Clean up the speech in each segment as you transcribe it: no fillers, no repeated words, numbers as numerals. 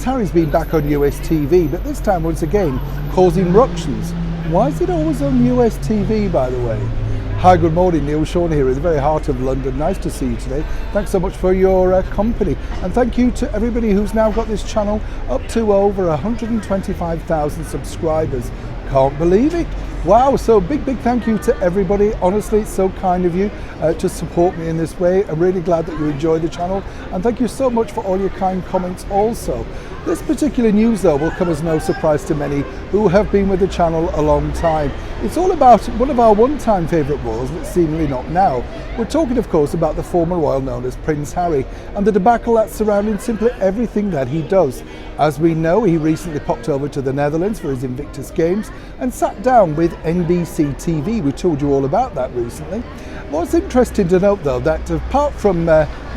Harry's been back on US TV, but this time once again causing ructions. Why is it always on US TV, by the way? Hi, good morning, Neil Sean here at the very heart of London. Nice to see you today. Thanks so much for your company. And thank you to everybody who's now got this channel up to over 125,000 subscribers. Can't believe it. Wow, so big thank you to everybody. Honestly, it's so kind of you to support me in this way. I'm really glad that you enjoy the channel, and thank you so much for all your kind comments also. This particular news though will come as no surprise to many who have been with the channel a long time. It's all about one of our one-time favourite royals, but seemingly not now. We're talking of course about the former royal known as Prince Harry and the debacle that's surrounding simply everything that he does. As we know, he recently popped over to the Netherlands for his Invictus Games and sat down with NBC TV. We told you all about that recently. What's interesting to note though, that apart from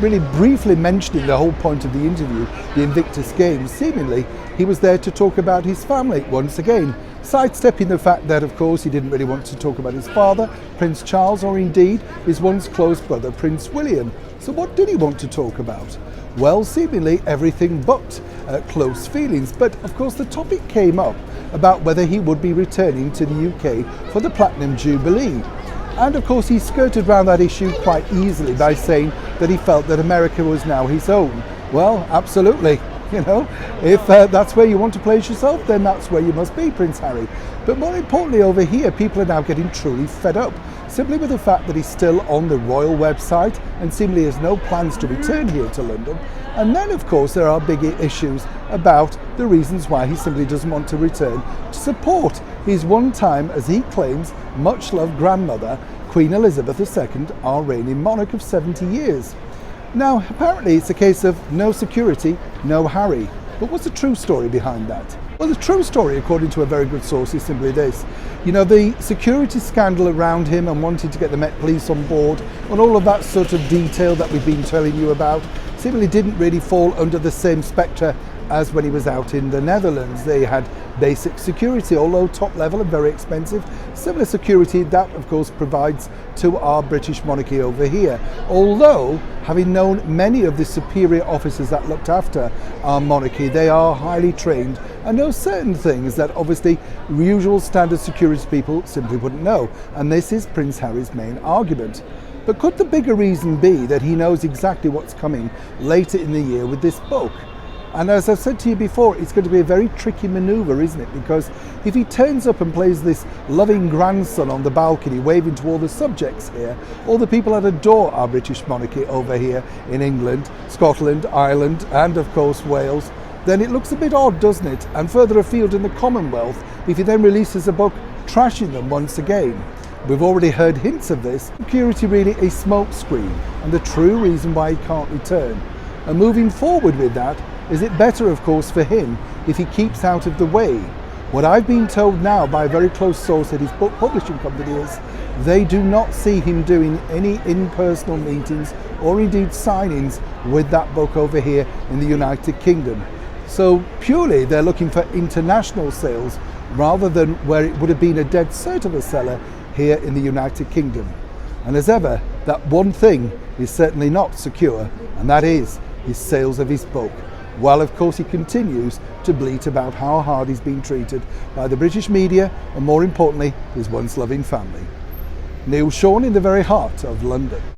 really briefly mentioning the whole point of the interview, the Invictus Games, seemingly he was there to talk about his family once again, sidestepping the fact that of course he didn't really want to talk about his father, Prince Charles, or indeed his once close brother, Prince William. So what did he want to talk about? Well, seemingly everything but close feelings. But of course the topic came up about whether he would be returning to the UK for the Platinum Jubilee. And of course he skirted around that issue quite easily by saying that he felt that America was now his own. Well, absolutely. You know, if that's where you want to place yourself, then that's where you must be, Prince Harry. But more importantly over here, people are now getting truly fed up, simply with the fact that he's still on the royal website and seemingly has no plans to return here to London. And then of course there are bigger issues about the reasons why he simply doesn't want to return to support his one-time, as he claims, much-loved grandmother, Queen Elizabeth II, our reigning monarch of 70 years. Now, apparently it's a case of no security, no Harry. But what's the true story behind that? Well, the true story, according to a very good source, is simply this. You know, the security scandal around him and wanting to get the Met Police on board and all of that sort of detail that we've been telling you about seemingly didn't really fall under the same spectre as when he was out in the Netherlands. They had basic security, although top level and very expensive. Similar security that of course provides to our British monarchy over here. Although, having known many of the superior officers that looked after our monarchy, they are highly trained and know certain things that obviously usual standard security people simply wouldn't know. And this is Prince Harry's main argument. But could the bigger reason be that he knows exactly what's coming later in the year with this book? And as I've said to you before, it's going to be a very tricky manoeuvre, isn't it? Because if he turns up and plays this loving grandson on the balcony, waving to all the subjects here, all the people that adore our British monarchy over here in England, Scotland, Ireland, and of course Wales, then it looks a bit odd, doesn't it? And further afield in the Commonwealth, if he then releases a book trashing them once again. We've already heard hints of this. Security really a smokescreen, and the true reason why he can't return. And moving forward with that, is it better, of course, for him if he keeps out of the way? What I've been told now by a very close source at his book publishing company is they do not see him doing any in-personal meetings or indeed signings with that book over here in the United Kingdom. So purely they're looking for international sales rather than where it would have been a dead cert of a seller here in the United Kingdom. And as ever, that one thing is certainly not secure, and that is his sales of his book. While of course he continues to bleat about how hard he's been treated by the British media and more importantly his once loving family. Neil Sean in the very heart of London.